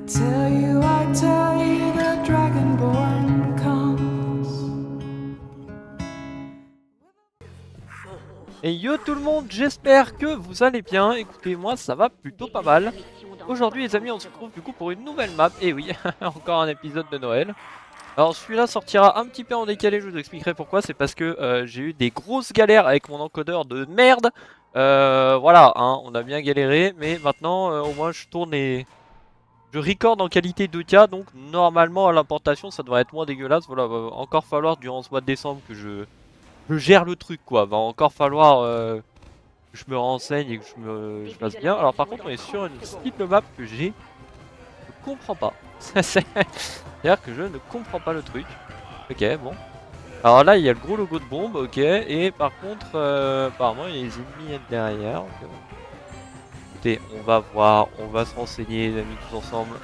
I tell you the dragonborn comes. Et yo tout le monde, j'espère que vous allez bien. Écoutez, moi ça va plutôt pas mal. Aujourd'hui les amis, on se retrouve du coup pour une nouvelle map. Et oui, encore un épisode de Noël. Alors celui-là sortira un petit peu en décalé, je vous expliquerai pourquoi. C'est parce que j'ai eu des grosses galères avec mon encodeur de merde. Voilà, hein, on a bien galéré. Mais maintenant au moins je tourne et je record en qualité 2K. Donc normalement à l'importation ça devrait être moins dégueulasse. Voilà, va encore falloir durant ce mois de décembre que je gère le truc quoi. Va encore falloir que je me renseigne et que je fasse bien. Alors par contre on est sur une style de map que je comprends pas. C'est-à-dire que je ne comprends pas le truc. Ok, bon. Alors là il y a le gros logo de bombe, ok. Et par contre apparemment il y a les ennemis derrière. Donc, écoutez, on va voir, on va se renseigner les amis tous ensemble.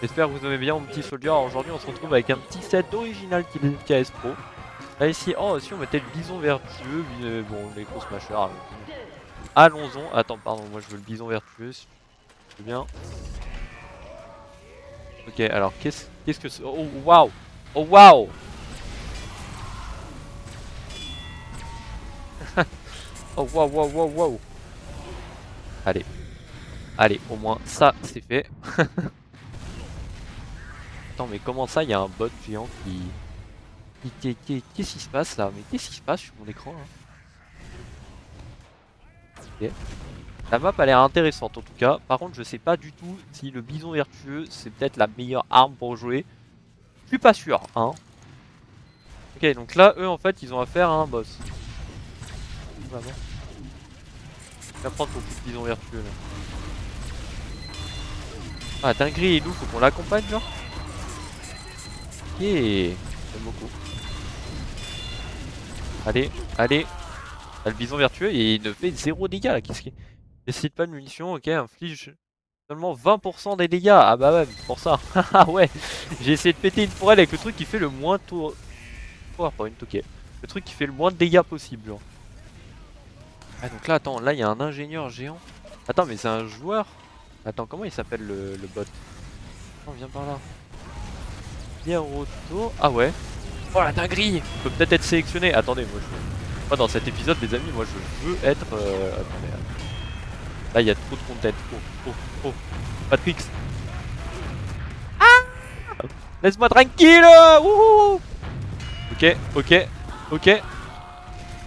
J'espère que vous aimez bien mon petit soldier. Alors aujourd'hui on se retrouve avec un petit set original KS Pro. Là ici, oh si on mettait le bison vertueux, bon les gros smashers. Allons-en. Attends, pardon, moi je veux le bison vertueux. Si tu veux bien. Ok, alors qu'est-ce que c'est? Oh waouh! Oh waouh! Oh waouh, waouh, waouh, waouh! Allez, allez, au moins ça c'est fait. Attends, mais comment ça, il y a un bot géant Qu'est-ce qui se passe là? Mais qu'est-ce qui se passe sur mon écran là? Ok. La map a l'air intéressante en tout cas. Par contre, je sais pas du tout si le bison vertueux c'est peut-être la meilleure arme pour jouer. Je suis pas sûr, hein. Ok, donc là, eux en fait, ils ont affaire à un boss. Vraiment. Je vais prendre ton coup de bison vertueux là. Ah, dinguerie, il nous faut qu'on l'accompagne genre. Ok, j'aime beaucoup. Allez, allez. Ah, le bison vertueux et il ne fait 0 dégâts là. Qu'est-ce qu'il décide pas de munitions, ok, inflige seulement 20% des dégâts. Ah bah ouais, pour ça. Ah ouais, j'ai essayé de péter une forêt avec le truc qui fait le moins tour. PowerPoint, ok. Le truc qui fait le moins de dégâts possible genre. Ah donc là, attends, là il y a un ingénieur géant. Attends, mais c'est un joueur. Attends, comment il s'appelle le bot? On vient par là. Pierrotto. Ah ouais. Oh la dinguerie! On peut peut-être être sélectionné. Attendez, moi dans cet épisode, les amis, moi je veux être. Attendez. Là, il y a trop de content. Oh, oh, oh. Patrick. Laisse-moi tranquille! Wouhou! Ok, ok, ok.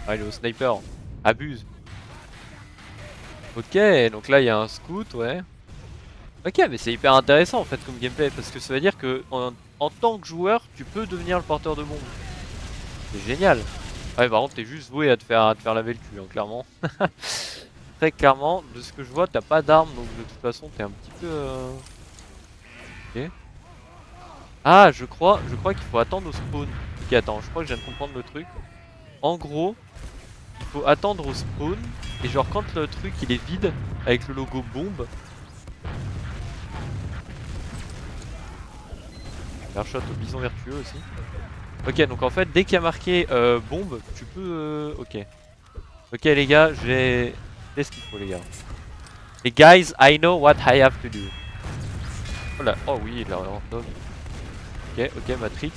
Ah, il est au sniper. Abuse. Ok, donc là, il y a un scout, ouais. Ok, mais c'est hyper intéressant en fait comme gameplay parce que ça veut dire que en tant que joueur, tu peux devenir le porteur de bombe. C'est génial. Ouais, par contre, t'es juste voué à te faire laver le cul, hein, clairement. Très clairement, de ce que je vois, t'as pas d'armes, donc de toute façon, t'es un petit peu... Ok. Ah, je crois qu'il faut attendre au spawn. Ok, attends, je crois que je viens de comprendre le truc. En gros, il faut attendre au spawn, et genre quand le truc il est vide, avec le logo bombe... Airshot au bison vertueux aussi. Ok, donc en fait, dès qu'il y a marqué bombe, tu peux... Ok. Ok les gars, j'ai ce qu'il faut les gars. Les guys, I know what I have to do. Oh là, oh oui, il a random. Ok, ok, Matrix.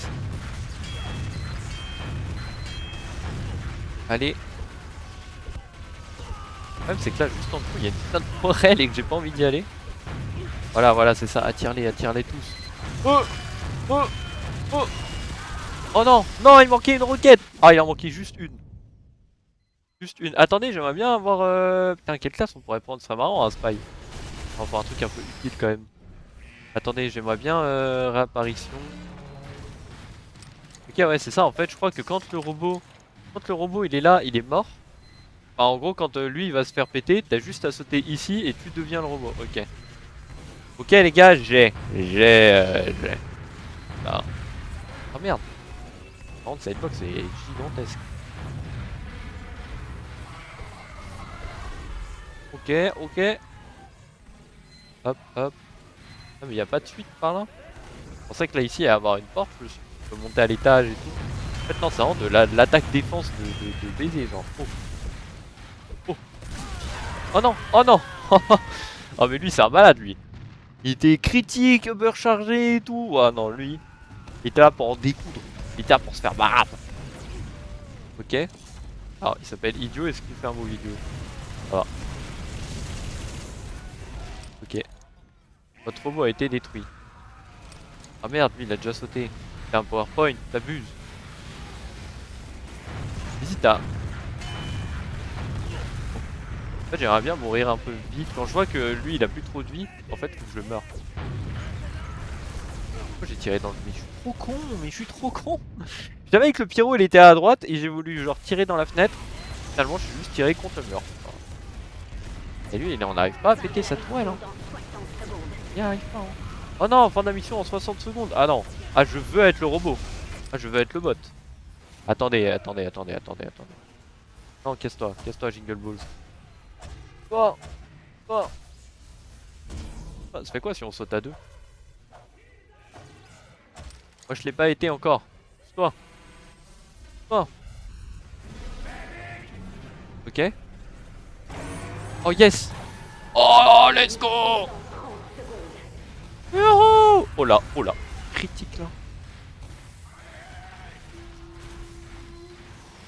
Allez. Le problème c'est que là, juste en dessous, il y a une putain de forêt et que j'ai pas envie d'y aller. Voilà, voilà, c'est ça, attire-les tous. Oh, oh, oh. Oh non, non, il manquait une roquette. Ah, il en manquait juste une. Juste une. Attendez, j'aimerais bien avoir... Putain, quelle classe on pourrait prendre, ce serait marrant un spy. On va voir un truc un peu utile quand même. Attendez, j'aimerais bien réapparition. Ok, ouais, c'est ça en fait. Je crois que quand le robot il est là, il est mort. Enfin, en gros, quand lui il va se faire péter, t'as juste à sauter ici et tu deviens le robot. Ok. Ok, les gars, j'ai. Ah. Oh merde. Par contre, cette box c'est gigantesque. Ok, ok. Hop, hop. Ah, mais y a pas de suite par là. Je pensais que là ici il y a avoir une porte. Je peux monter à l'étage et tout. En fait, non, c'est vraiment de l'attaque défense de baiser, genre. Oh. Oh. Oh non, oh non. Oh mais lui c'est un malade lui. Il était critique, overchargé et tout. Ah non, lui, il était là pour en découdre. Il était là pour se faire barrap. Ok. Alors, il s'appelle Idiot. Est-ce qu'il fait un beau vidéo? Voilà. Ok. Votre robot a été détruit. Ah merde, lui, il a déjà sauté. C'est un PowerPoint, t'abuses. Hésite à... En fait, j'aimerais bien mourir un peu vite. Quand je vois que lui, il a plus trop de vie, en fait, faut que je meure. Pourquoi j'ai tiré dans le vide? Je suis trop con, mais je suis trop con. Je savais que le pyro, il était à droite et j'ai voulu genre tirer dans la fenêtre. Finalement, je suis juste tiré contre le mur. Et lui, on n'arrive pas à péter sa tourelle. Hein. Il arrive pas. Hein. Oh non, fin de la mission en 60 secondes. Ah non. Ah, je veux être le robot. Ah, je veux être le bot. Attendez. Non, casse-toi, Jingle Balls. Oh, oh. Ah, ça fait quoi si on saute à deux? Moi, je l'ai pas été encore. Toi. Toi. Ok. Oh yes. Oh, let's go. Héros. Oh là. Critique là.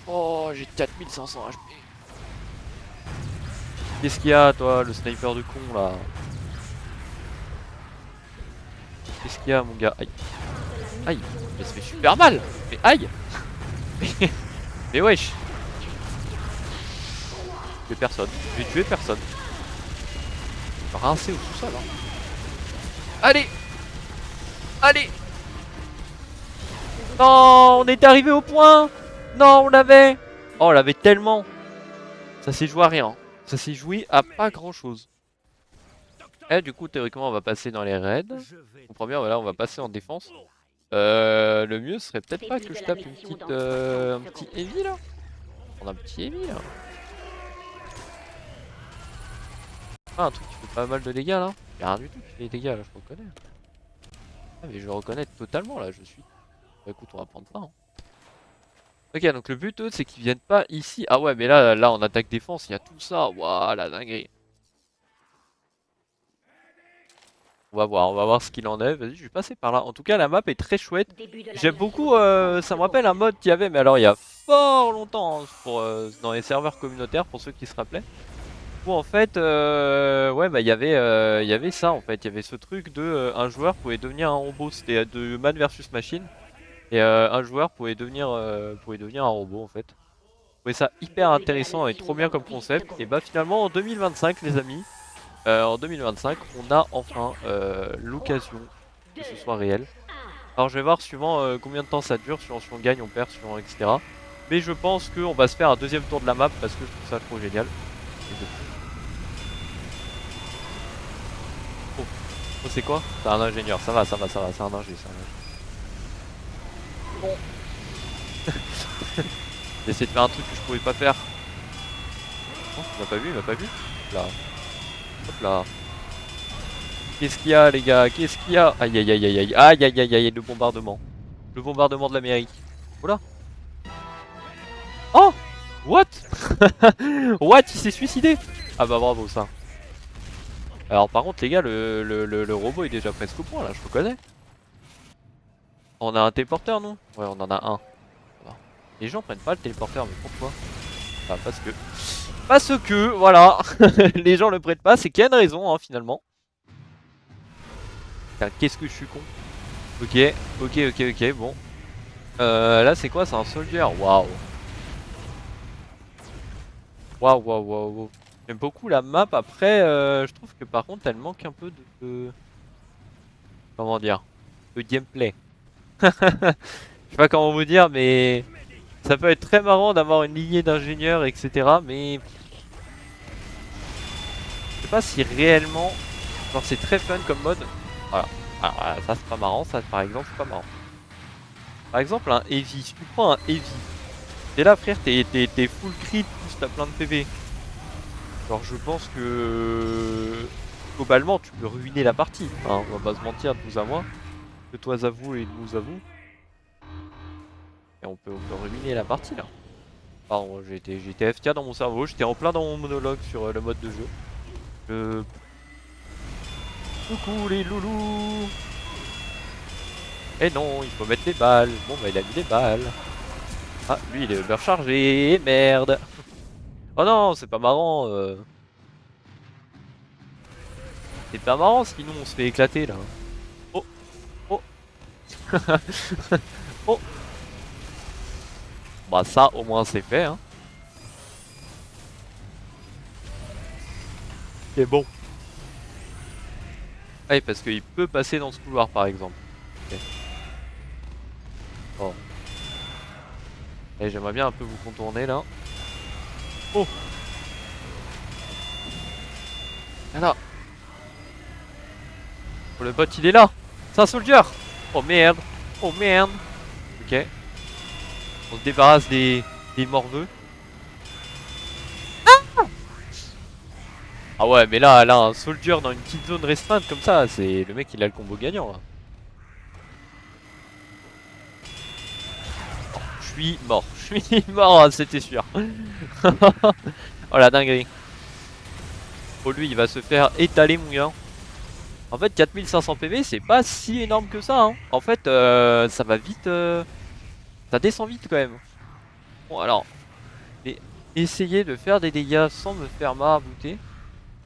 Oh, j'ai 4500 HP. Qu'est-ce qu'il y a, toi, le sniper de con là? Qu'est-ce qu'il y a, mon gars? Aïe. Aïe. Mais ça fait super mal. Mais aïe. Mais wesh. Je vais personne. Je vais tuer personne. Je vais rincer au sous-sol. Hein. Allez. Allez. Non, on est arrivé au point. Non, on l'avait. Oh, on l'avait tellement. Ça s'est joué à rien. Ça s'est joué à pas grand chose. Et du coup, théoriquement, on va passer dans les raids. On comprend bien, voilà, on va passer en défense. Le mieux serait peut-être pas que je tape une petite, un petit heavy là. On a un petit heavy là. Ah, un truc qui fait pas mal de dégâts là. Y'a rien du tout qui fait des dégâts là, je reconnais. Ah, mais je reconnais totalement là, je suis. Bah, écoute, on va prendre ça. Hein. Ok, donc le but, eux, c'est qu'ils viennent pas ici. Ah ouais, mais là, en attaque défense, il y a tout ça. Waouh, la dinguerie. On va voir ce qu'il en est. Vas-y, je vais passer par là. En tout cas, la map est très chouette. J'aime beaucoup, ça me rappelle un mode qu'il y avait, mais alors il y a fort longtemps, hein, pour, dans les serveurs communautaires, pour ceux qui se rappelaient. Où en fait, ouais, bah il y avait ça en fait. Il y avait ce truc de un joueur pouvait devenir un robot. C'était de man versus machine. Et un joueur pouvait devenir un robot en fait. Je trouvais ça hyper intéressant et trop bien comme concept. Et bah finalement en 2025 les amis, en 2025 on a enfin l'occasion que ce soit réel. Alors je vais voir suivant combien de temps ça dure, suivant si on gagne, on perd, suivant etc. Mais je pense qu'on va se faire un deuxième tour de la map parce que je trouve ça trop génial. Oh, oh c'est quoi? C'est un ingénieur, ça va, c'est un ingé, c'est un ingé. Bon. J'ai essayé de faire un truc que je pouvais pas faire. Oh, il m'a pas vu. Là. Hop là. Qu'est-ce qu'il y a les gars? Qu'est-ce qu'il y a? Aïe aïe aïe aïe aïe aïe aïe aïe aïe le bombardement. Le bombardement de l'Amérique. Oula. Oh! What? What? Il s'est suicidé? Ah bah bravo ça. Alors par contre les gars, le robot est déjà presque au point là, je reconnais. On a un téléporteur non? Ouais on en a un. Les gens prennent pas le téléporteur mais pourquoi? Ah parce que... Parce que, voilà. Les gens le prennent pas, c'est qu'il y a une raison hein, finalement. Qu'est-ce que je suis con. Ok, bon. Là c'est quoi? C'est un soldier. Waouh. Waouh. J'aime beaucoup la map. Après, je trouve que par contre, elle manque un peu de... Comment dire? De gameplay. Je sais pas comment vous dire, mais... Ça peut être très marrant d'avoir une lignée d'ingénieurs, etc. Mais... Je sais pas si réellement... Genre c'est très fun comme mode. Voilà. Alors ça c'est pas marrant, ça par exemple c'est pas marrant. Par exemple un heavy, si tu prends un heavy, t'es là frère, t'es full crit, plus t'as plein de PV. Alors je pense que globalement tu peux ruiner la partie, hein, on va pas se mentir de vous à moi. De toi à vous et de nous à vous. Et on peut ruiner la partie là. Pardon, j'ai été FK dans mon cerveau, j'étais en plein dans mon monologue sur le mode de jeu. Coucou les loulous. Et non, il faut mettre les balles. Bon bah il a mis les balles. Ah, lui il est overchargé, merde. Oh non, c'est pas marrant. C'est pas marrant sinon on se fait éclater là. Oh, oh. Oh. Bah ça au moins c'est fait hein. C'est bon. Ouais parce qu'il peut passer dans ce couloir par exemple. Okay. Oh. Et j'aimerais bien un peu vous contourner là. Oh. Alors. Oh, le bot il est là. C'est un soldier. Oh merde. Oh merde. Ok. On se débarrasse des morveux. Ah ouais mais là un soldier dans une petite zone restreinte comme ça, c'est le mec il a le combo gagnant là. Oh, je suis mort. Je suis mort, hein, c'était sûr. Oh la dinguerie. Oh lui il va se faire étaler mon gars. En fait 4500 PV c'est pas si énorme que ça hein. En fait ça va vite ça descend vite quand même. Bon alors essayer de faire des dégâts sans me faire marabouter.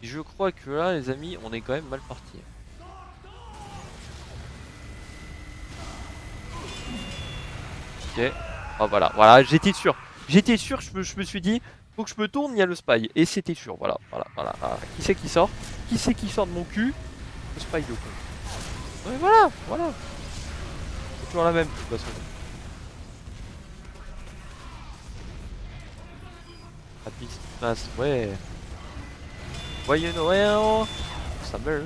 Je crois que là les amis on est quand même mal parti. Ok. Oh voilà j'étais sûr. J'étais sûr, je me suis dit faut que je me tourne, il y a le spy. Et c'était sûr, voilà. Ah, qui c'est qui sort? Qui c'est qui sort de mon cul? Le spy de con. Ouais voilà. C'est toujours la même de toute façon. Happy Christmas, ouais. Joyeux Noël. Ça meurt.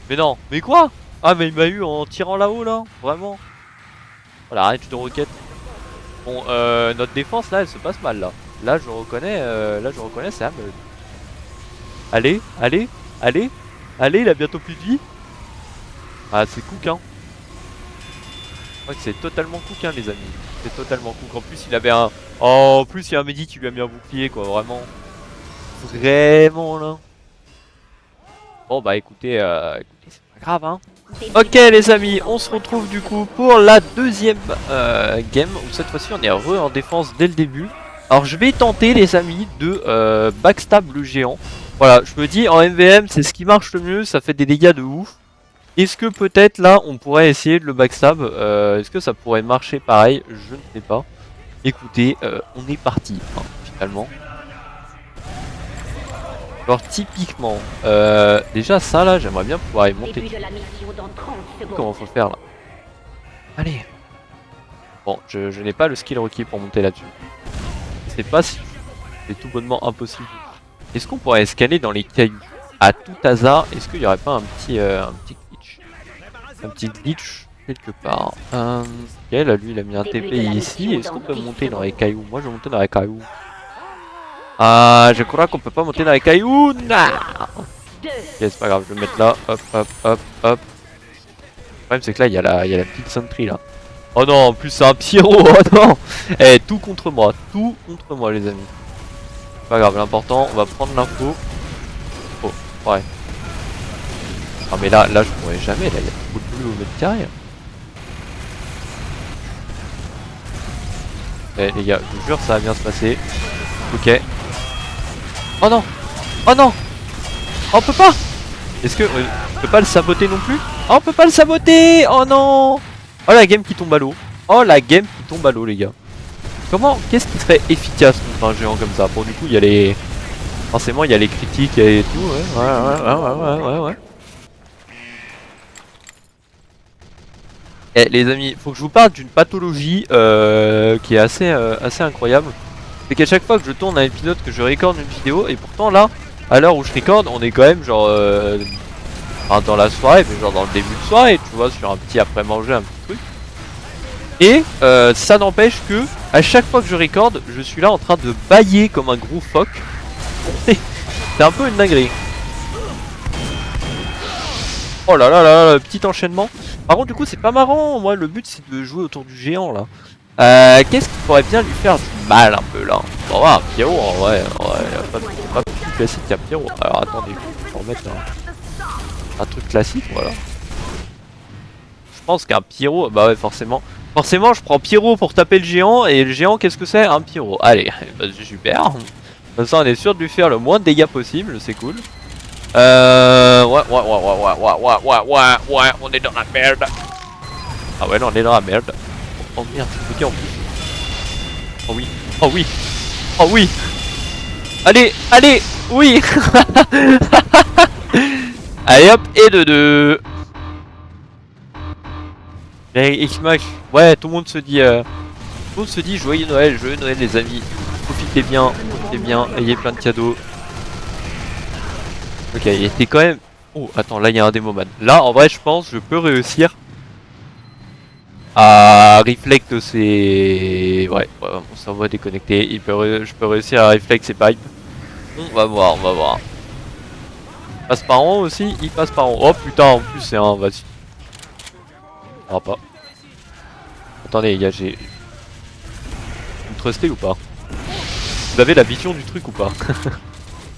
Mais non, mais quoi? Ah mais il m'a eu en tirant là-haut là, vraiment. Voilà, arrête de roquette. Bon, notre défense là, elle se passe mal là. Là je reconnais, c'est Hamel. Allez, il a bientôt plus de vie. Ah c'est cook hein. Je crois que c'est totalement cook hein les amis. C'est totalement cook. En plus il avait un... Oh, en plus il y a un Mehdi qui lui a mis un bouclier quoi, vraiment. Vraiment là. Bon bah écoutez, c'est pas grave hein. Ok les amis, on se retrouve du coup pour la deuxième game où cette fois-ci on est en défense dès le début. Alors je vais tenter les amis de backstab le géant. Voilà, je me dis en MVM c'est ce qui marche le mieux, ça fait des dégâts de ouf. Est-ce que peut-être là on pourrait essayer de le backstab? Est-ce que ça pourrait marcher pareil? Je ne sais pas. Écoutez, on est parti hein, finalement. Alors typiquement, déjà ça là, j'aimerais bien pouvoir y monter. Comment faut faire là? Allez. Bon, je n'ai pas le skill requis pour monter là-dessus. C'est pas si... C'est tout bonnement impossible. Est-ce qu'on pourrait escaler dans les cailloux? À tout hasard, est-ce qu'il n'y aurait pas un petit glitch? Un petit glitch quelque part. Ok, là lui il a mis un TP ici. Est-ce qu'on peut monter dans les cailloux? Moi je vais monter dans les cailloux. Ah, je crois qu'on peut pas monter dans les cailloux. Non. Ok, c'est pas grave, je vais me mettre là. Hop. Le problème c'est que là il y a la petite sentry là. Oh non, en plus c'est un pyro. Oh non. Eh, tout contre moi les amis. Pas grave, l'important, on va prendre l'info. Oh, ouais. Ah mais là je pourrais jamais, là il y a beaucoup de bleu au mètre carré. Eh les gars, je vous jure ça va bien se passer. Ok. Oh non. Oh non. Oh, on peut pas. Est-ce que... on peut pas le saboter non plus? Oh, on peut pas le saboter. Oh non. Oh la game qui tombe à l'eau. Oh la game qui tombe à l'eau les gars. Comment... Qu'est-ce qui serait efficace contre un géant comme ça? Bon du coup il y a les... Forcément il y a les critiques et tout, ouais. Eh les amis, faut que je vous parle d'une pathologie qui est assez incroyable. C'est qu'à chaque fois que je tourne un épisode, que je recorde une vidéo, et pourtant là, à l'heure où je recorde, on est quand même genre enfin, dans la soirée, mais genre dans le début de soirée, tu vois, sur un petit après-manger, un petit truc. Et ça n'empêche que à chaque fois que je recorde, je suis là en train de bâiller comme un gros phoque. C'est un peu une dinguerie. Oh là là, le petit enchaînement. Par contre du coup c'est pas marrant, moi le but c'est de jouer autour du géant là. Qu'est-ce qui pourrait bien lui faire du mal un peu là? Bon un Pierrot en vrai, pas plus classique qu'un Pierrot. Alors attendez, je vais remettre là. Un truc classique, voilà. Je pense qu'un pyro, bah ouais, forcément. Forcément, je prends pyro pour taper le géant, et le géant, qu'est-ce que c'est? Un pyro. Allez, bah, c'est super. Comme ça, on est sûr de lui faire le moins de dégâts possible, c'est cool. Ouais, on est dans la merde. Ah ouais, non, on est dans la merde. Oh merde, c'est bloqué en plus. Oh oui, oh oui, oh oui. Allez, allez, oui. Allez hop, et de deux. X-Max, ouais, tout le monde se dit, joyeux Noël les amis. Profitez bien, ayez plein de cadeaux. Ok, il était quand même. Oh, attends, là il y a un démoman. Là, en vrai, je pense, je peux réussir à reflect ses. Ouais, mon cerveau est déconnecté. Je peux réussir à reflect ses pipes. On va voir, on va voir. Il passe par en haut aussi, il passe par en haut. Oh putain, en plus c'est un. Vas-y. On va pas. Attendez les gars, j'ai... Vous me trustez ou pas? Vous avez la vision du truc ou pas?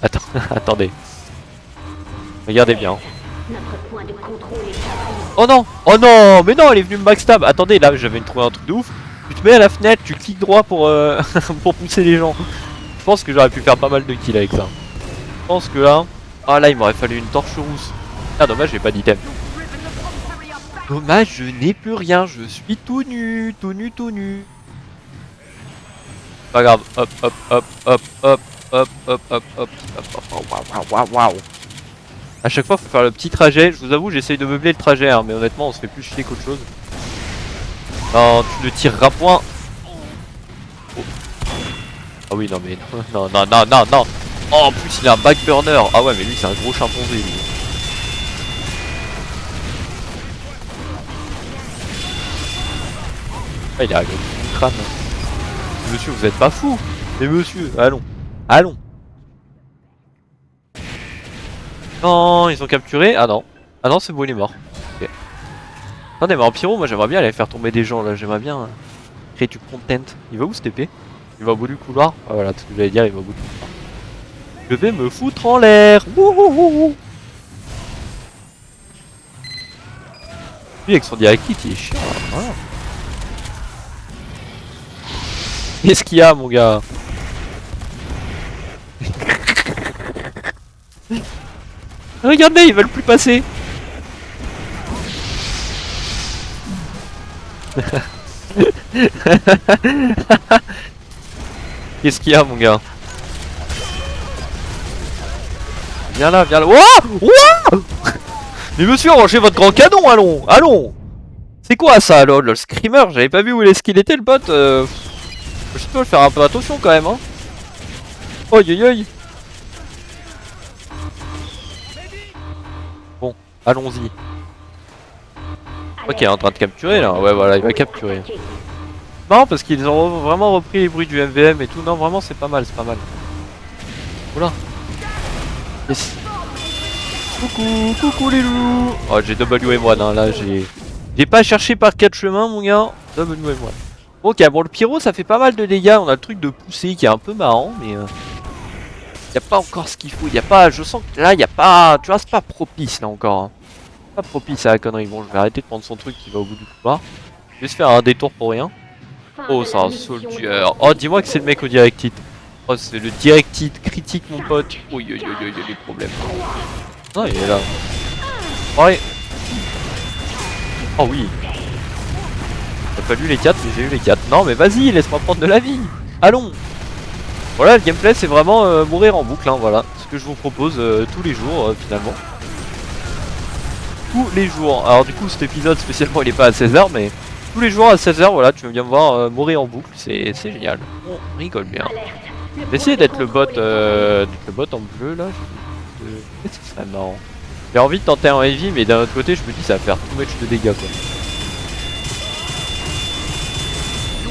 Attends, attendez. Regardez bien. Oh non! Oh non! Mais non, elle est venue me backstab! Attendez, là j'avais trouvé un truc de ouf. Tu te mets à la fenêtre, tu cliques droit pour, pour pousser les gens. Je pense que j'aurais pu faire pas mal de kills avec ça. Je pense que là... Ah là, il m'aurait fallu une torche rousse. Ah dommage, j'ai pas d'item. Dommage, je n'ai plus rien, je suis tout nu, tout nu, tout nu. Pas grave, hop, hop, hop, hop, hop, hop, hop, hop, hop, hop, waouh. A chaque fois, faut faire le petit trajet. Je vous avoue, j'essaye de meubler le trajet, hein, mais honnêtement, on se fait plus chier qu'autre chose. Non, tu ne tireras point. Oh. Ah oui, non, mais non, non, non, non, non. Oh, en plus, il a un backburner. Ah ouais, mais lui, c'est un gros chimpanzé, lui. Ah, il est arrivé avec le crâne. Monsieur, vous êtes pas fou. Mais monsieur, allons. Allons. Non, ils ont capturé. Ah non. Ah non, c'est bon, il est mort. Ok. Attendez, mais en pyro, moi j'aimerais bien aller faire tomber des gens là. J'aimerais bien créer du content. Il va où cet épée? Il va au bout du couloir. Ah voilà, tout ce que j'allais dire, il va au bout du couloir. Je vais me foutre en l'air. Wouhouhou. Lui avec son direct hit, il est chiant. Voilà. Qu'est-ce qu'il y a, mon gars? Regardez, ils veulent plus passer. Qu'est-ce qu'il y a, mon gars? Viens là, viens là. Wouah! Wouah! Mais monsieur, rangez votre grand canon, allons, allons. C'est quoi ça, lol, le screamer? J'avais pas vu où est-ce qu'il était, le bot. Je peux faire un peu attention quand même, hein. Oi, oi, oi. Bon, allons-y. Ok, il est en train de capturer là. Ouais, voilà, il va capturer. Non, parce qu'ils ont vraiment repris les bruits du MVM et tout. Non, vraiment, c'est pas mal, c'est pas mal. Oula. Yes. Coucou, coucou les loups. Oh, j'ai WM1, hein, là, j'ai pas cherché par 4 chemins, mon gars. WM1. Ok, bon, le pyro, ça fait pas mal de dégâts. On a le truc de pousser qui est un peu marrant, mais... y a pas encore ce qu'il faut. Y a pas... Je sens que là, y a pas... Tu vois, c'est pas propice, là, encore. Hein. Pas propice à la connerie. Bon, je vais arrêter de prendre son truc qui va au bout du couloir. Je vais se faire un détour pour rien. Oh, c'est un soldier. Oh, dis-moi que c'est le mec au direct hit. Oh, c'est le direct hit critique, mon pote. Oui, oui, oui, oui, il y a des problèmes. Non, il est là. Ouais. Oh oui. T'as pas lu les 4, mais j'ai eu les 4. Non, mais vas-y, laisse-moi prendre de la vie. Allons. Voilà, le gameplay, c'est vraiment mourir en boucle. Hein, voilà. Ce que je vous propose tous les jours, finalement. Tous les jours. Alors, du coup, cet épisode, spécialement, il est pas à 16h, mais... Tous les jours à 16h, voilà, tu viens me voir mourir en boucle, c'est génial. On rigole bien. J'essaie d'être le bot en bleu là. Qu'est-ce que ce serait marrant? J'ai envie de tenter un heavy, mais d'un autre côté, je me dis ça va faire too much de dégâts quoi.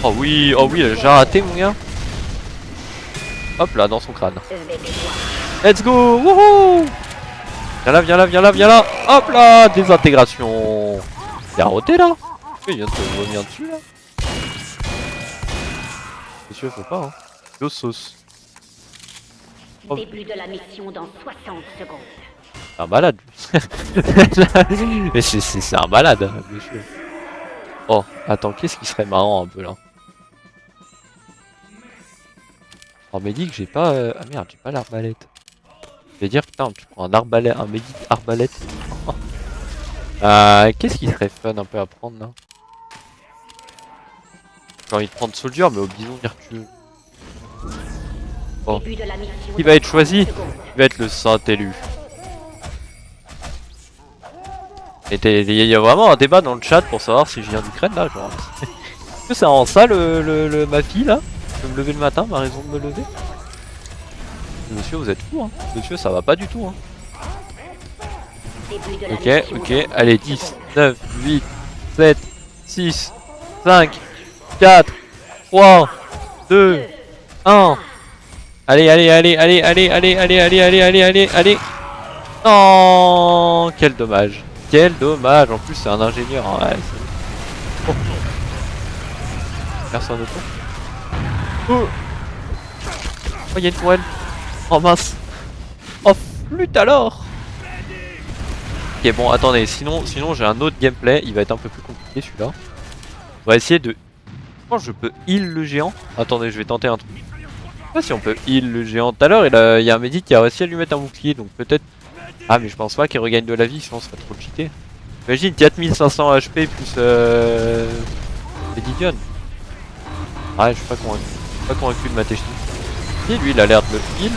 Oh oui, j'ai raté mon gars. Hop là, dans son crâne. Let's go, wouhou! Viens là, viens là, viens là, viens là. Hop là, désintégration. T'es raté là? Il vient de te revenir dessus là. Monsieur, faut pas hein. Dos sauce. Début de la mission dans 60 secondes. un malade. Mais c'est un malade, monsieur. Oh, attends, qu'est-ce qui serait marrant un peu là? En médic, j'ai pas. Ah merde, j'ai pas l'arbalète. Je vais dire, putain, tu prends un arbalète, un médic arbalète. Qu'est-ce qui serait fun un peu à prendre là? J'ai envie de prendre Soldier, mais au bison vertueux. Bon. Qui va être choisi? Il va être le Saint-Élu. Et il y a vraiment un débat dans le chat pour savoir si je viens d'Ukraine là, genre. Est-ce que c'est en ça ma fille là? Je peux me lever le matin, ma raison de me lever? Monsieur, vous êtes fou, hein? Monsieur, ça va pas du tout, hein? Ok, allez, 10, 9, 8, 7, 6, 5, 4, 3, 2, 1. Allez, allez. Non, quel dommage. Quel dommage. En plus, c'est un ingénieur. Hein. Ouais, oh. Personne autour. Oh, il y a une tourelle. Oh mince. Oh, flûte alors. Ok, bon, attendez. Sinon j'ai un autre gameplay. Il va être un peu plus compliqué celui-là. On va essayer de. Je pense que je peux heal le géant. Attendez, je vais tenter un truc. Je sais pas si on peut heal le géant. Tout à l'heure, il y a un médic qui a réussi à lui mettre un bouclier. Donc peut-être. Ah, mais je pense pas qu'il regagne de la vie. Sinon, ce serait trop cheaté. Imagine 4500 HP plus Medidion. Ouais, je suis pas convaincu. Je suis pas convaincu de ma technique. Et lui, il a l'air de le heal.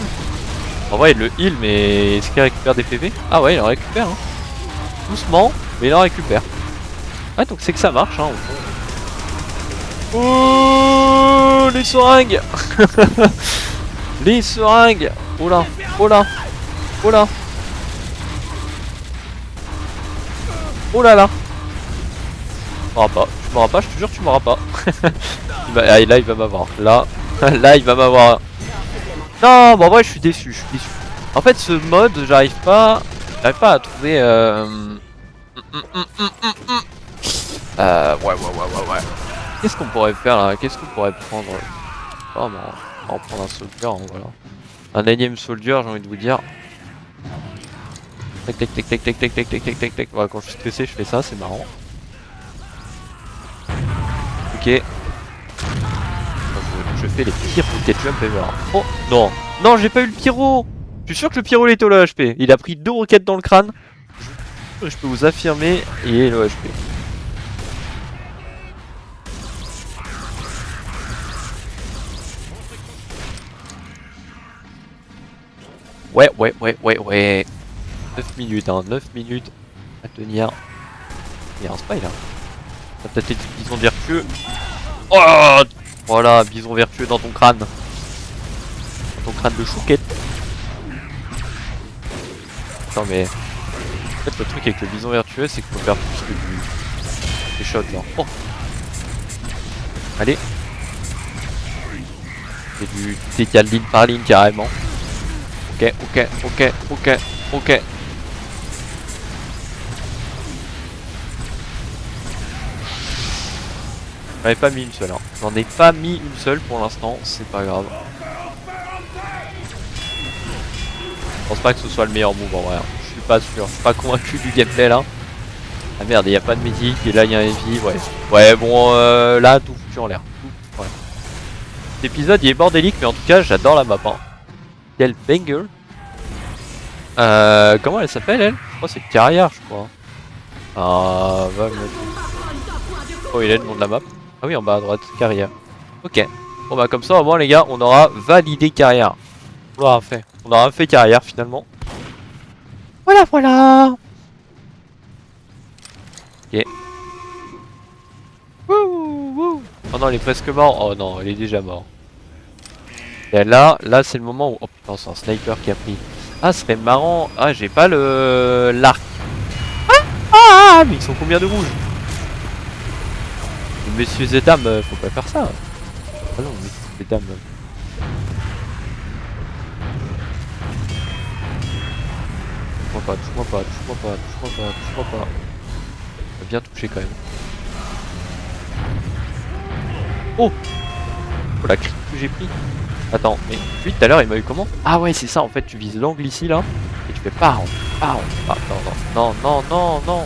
En vrai, il le heal, mais est-ce qu'il récupère des PV? Ah ouais, il en récupère. Hein. Doucement, mais il en récupère. Ah, donc c'est que ça marche. Hein, au fond. Oh, les seringues. Les seringues. Oh là, oh là, oh là. Oh là là. Tu m'auras pas, je te jure tu m'auras pas. Là il va m'avoir. Là il va m'avoir. Non, bon en vrai je suis déçu, En fait ce mode j'arrive pas à trouver ouais. Qu'est-ce qu'on pourrait faire là? Qu'est-ce qu'on pourrait prendre? Oh, on va prendre un soldier, hein, voilà. Un énième soldier, j'ai envie de vous dire. Tac. Ouais, quand je suis stressé, je fais ça, c'est marrant. Ok. Je fais les pires rocket jump ever. Oh non, non, j'ai pas eu le pyro. Je suis sûr que le pyro il était au HP. Il a pris 2 roquettes dans le crâne. Je peux vous affirmer, il est le HP. Ouais. 9 minutes, hein, 9 minutes à tenir. Il y a un spy là. T'as peut-être été bison vertueux. Oh, voilà, bison vertueux dans ton crâne. Dans ton crâne de chouquette. Attends, mais. En fait, le truc avec le bison vertueux, c'est qu'il faut faire plus que des shots là. Oh. Allez. C'est du décal ligne par ligne carrément. Ok. J'en ai pas mis une seule. Hein. J'en ai pas mis une seule pour l'instant, c'est pas grave. Je pense pas que ce soit le meilleur move en vrai. Hein. Je suis pas sûr, je suis pas convaincu du gameplay là. Ah merde, il y a pas de médic et là il y a un heavy, ouais. Ouais, bon, là tout foutu en l'air. Ouais. Cet épisode il est bordélique, mais en tout cas j'adore la map. Hein. Quel banger. Comment elle s'appelle elle? Je crois que c'est Carrière, je crois. Ah, va me mettre. Oh, il est le nom de la map. Ah oui, en bas à droite, Carrière. Ok. Bon bah comme ça au moins les gars, on aura validé Carrière. On aura fait. On aura fait Carrière finalement. Voilà. Ok. Wouh. Oh non, il est presque mort. Oh non, il est déjà mort. Et là c'est le moment où... Oh putain, c'est un sniper qui a pris. Ah, ce serait marrant. Ah, j'ai pas l'arc. Ah, mais ils sont combien de rouges? Messieurs et dames, faut pas faire ça. Ah non, messieurs et dames. Touche-moi pas. On va bien toucher quand même. Oh, la crit que j'ai pris. Attends, mais lui tout à l'heure il m'a eu comment? Ah ouais, c'est ça en fait, tu vises l'angle ici là, et tu fais pardon, pardon. Ah non, non, non, non, non.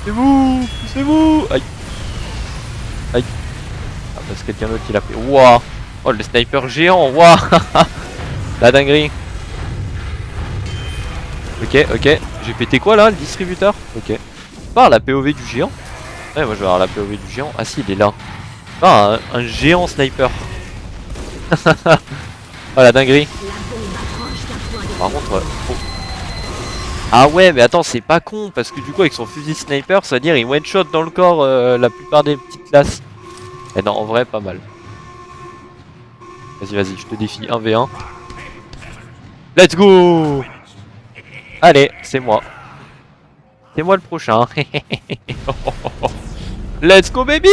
Poussez-vous, poussez-vous. Aïe. Aïe. Ah bah c'est quelqu'un d'autre qui l'a fait. Wouah. Oh le sniper géant, wouah. La dinguerie. Ok, ok. J'ai pété quoi là, le distributeur? Ok. Par la POV du géant. Ouais, moi je vais avoir la POV du géant. Ah si, il est là. Ah, un géant sniper. Oh la dinguerie. Par contre, oh. Ah ouais, mais attends, c'est pas con parce que du coup, avec son fusil sniper, ça veut dire il one shot dans le corps la plupart des petites classes. Et non, en vrai, pas mal. Vas-y, vas-y, je te défie 1v1. Let's go! Allez, c'est moi. C'est moi le prochain. Let's go, baby!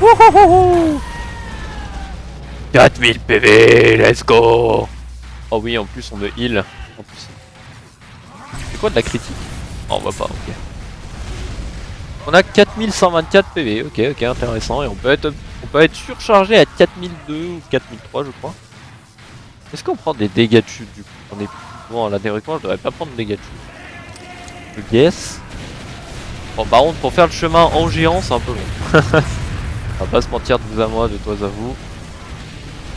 Wouhouhou! 4000 PV, let's go! Oh oui, en plus on me heal. En plus. C'est quoi de la critique? Oh, on va pas, ok. On a 4124 PV, ok, intéressant. Et on peut être surchargé à 4002 ou 4003, je crois. Est-ce qu'on prend des dégâts de chute du coup? On est plus souvent là, théoriquement, je devrais pas prendre de dégâts de chute. Je guess. Bon, par contre, pour faire le chemin en géant, c'est un peu long. On va pas se mentir de vous à moi, de toi à vous.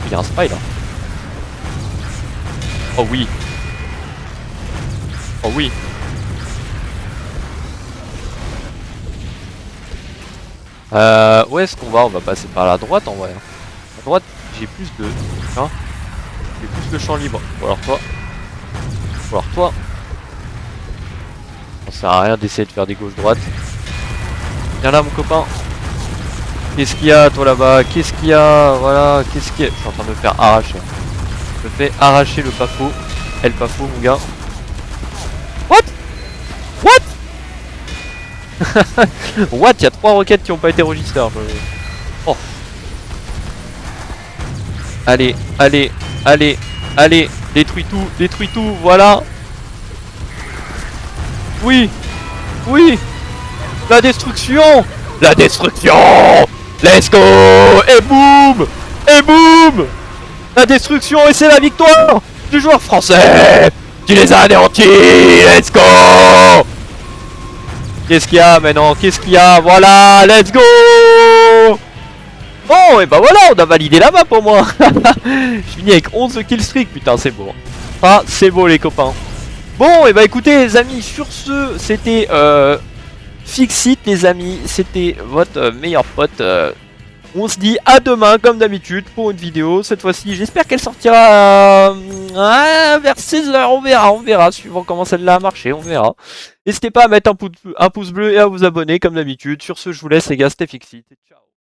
Il y a un spy là. Oh oui. Oh oui. Où est-ce qu'on va? On va passer par la droite en vrai. À droite, j'ai plus de... Hein, j'ai plus de champ libre. Ou alors toi. Ou alors toi. Ça sert à rien d'essayer de faire des gauches-droites. Viens là mon copain. Qu'est-ce qu'il y a toi là-bas? Qu'est-ce qu'il y a? Voilà, qu'est-ce qu'il y a? Je suis en train de me faire arracher. Je me fais arracher le pafo. El pafo mon gars. What? What? What? Il y a 3 roquettes qui ont pas été register. Oh. Allez, allez, allez, allez. Détruis tout, voilà. Oui, oui. La destruction. La destruction. Let's go. Et boum. Et boum. La destruction et c'est la victoire du joueur français qui les a anéantis. Let's go. Qu'est-ce qu'il y a maintenant? Qu'est-ce qu'il y a? Voilà, let's go. Bon, et bah voilà, on a validé la map pour moi. Je finis avec 11 kill streak, putain, c'est beau. Ah, c'est beau les copains. Bon, et bah écoutez les amis, sur ce, c'était Fixit les amis, c'était votre meilleur pote. On se dit à demain comme d'habitude pour une vidéo. Cette fois-ci, j'espère qu'elle sortira vers 16h. On verra, suivant comment celle-là a marché, on verra. N'hésitez pas à mettre un pouce bleu et à vous abonner comme d'habitude. Sur ce, je vous laisse les gars, c'était Fixit. Ciao.